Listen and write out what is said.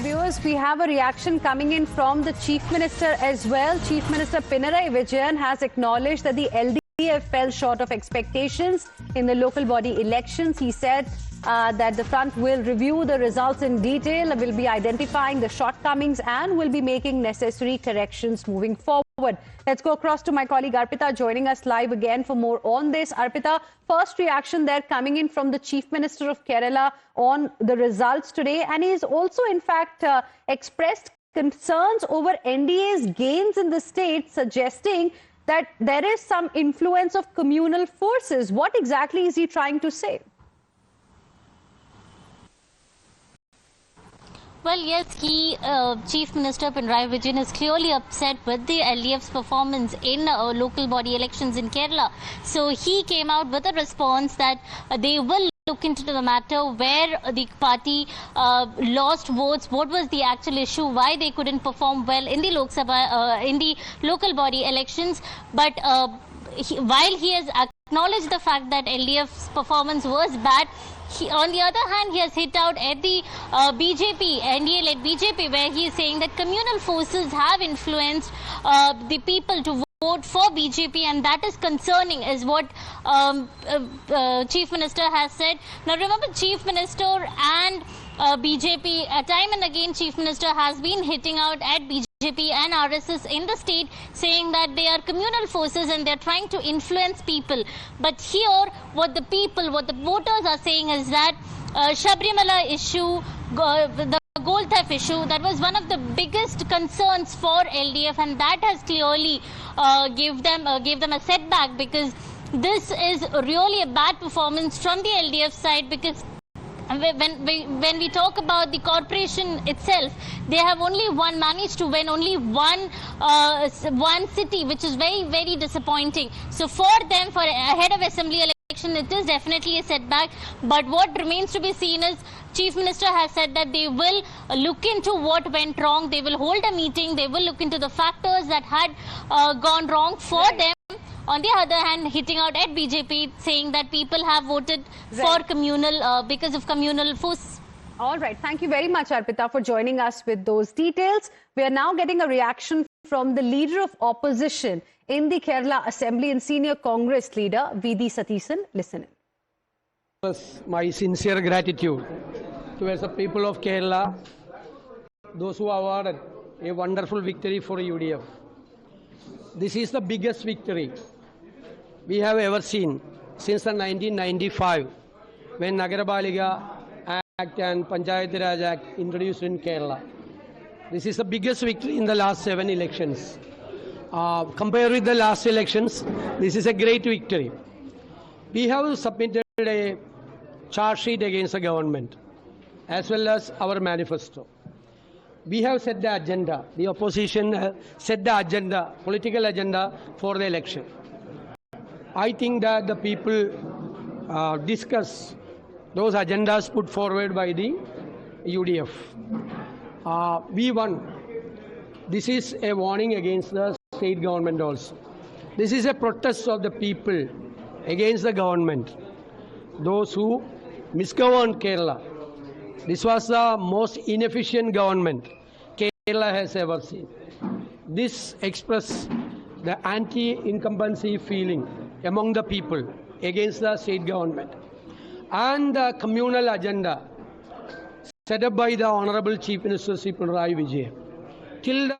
Viewers, we have a reaction coming in from the Chief Minister as well. Chief Minister Pinarayi Vijayan has acknowledged that the LDF fell short of expectations in the local body elections. He said that the front will review the results in detail, will be identifying the shortcomings and will be making necessary corrections moving forward. Let's go across to my colleague Arpita joining us live again for more on this. Arpita, first reaction there coming in from the Chief Minister of Kerala on the results today, and he's also in fact expressed concerns over NDA's gains in the state, suggesting that there is some influence of communal forces. What exactly is he trying to say? Well, yes, Chief Minister Pinarayi Vijayan is clearly upset with the LDF's performance in local body elections in Kerala. So he came out with a response that they will look into the matter where the party lost votes, what was the actual issue, why they couldn't perform well in the Lok Sabha, in the local body elections. But while he has acknowledged the fact that LDF's performance was bad, on the other hand, he has hit out at the BJP, NDA-led BJP, where he is saying that communal forces have influenced the people to vote for BJP, and that is concerning, is what Chief Minister has said. Now, remember, Chief Minister and BJP, time and again, Chief Minister has been hitting out at BJP and RSS in the state, saying that they are communal forces and they're trying to influence people. But here, what the voters are saying is that Sabrimala issue, the gold theft issue, that was one of the biggest concerns for LDF, and that has clearly gave them a setback, because this is really a bad performance from the LDF side. Because when we talk about the corporation itself, they have only managed to win only one city, which is very, very disappointing. So for them, for ahead of assembly election, it is definitely a setback. But what remains to be seen is Chief Minister has said that they will look into what went wrong. They will hold a meeting. They will look into the factors that had gone wrong for them. On the other hand, hitting out at BJP, saying that people have voted for communal, because of communal force. All right. Thank you very much, Arpita, for joining us with those details. We are now getting a reaction from the leader of opposition in the Kerala Assembly and senior Congress leader, V.D. Satheesan. Listen in. My sincere gratitude towards the people of Kerala, those who awarded a wonderful victory for UDF. This is the biggest victory we have ever seen since the 1995, when Nagarapalika Act and Panchayat Raj Act introduced in Kerala. This is the biggest victory in the last 7 elections. Compared with the last elections, this is a great victory. We have submitted a charge sheet against the government, as well as our manifesto. We have set the agenda, the opposition set the agenda, political agenda for the election. I think that the people discuss those agendas put forward by the UDF. We won. This is a warning against the state government also. This is a protest of the people against the government, those who misgoverned Kerala. This was the most inefficient government Kerala has ever seen. This expressed the anti-incumbency feeling among the people against the state government. And the communal agenda set up by the Honorable Chief Minister Pinarayi Vijayan. Till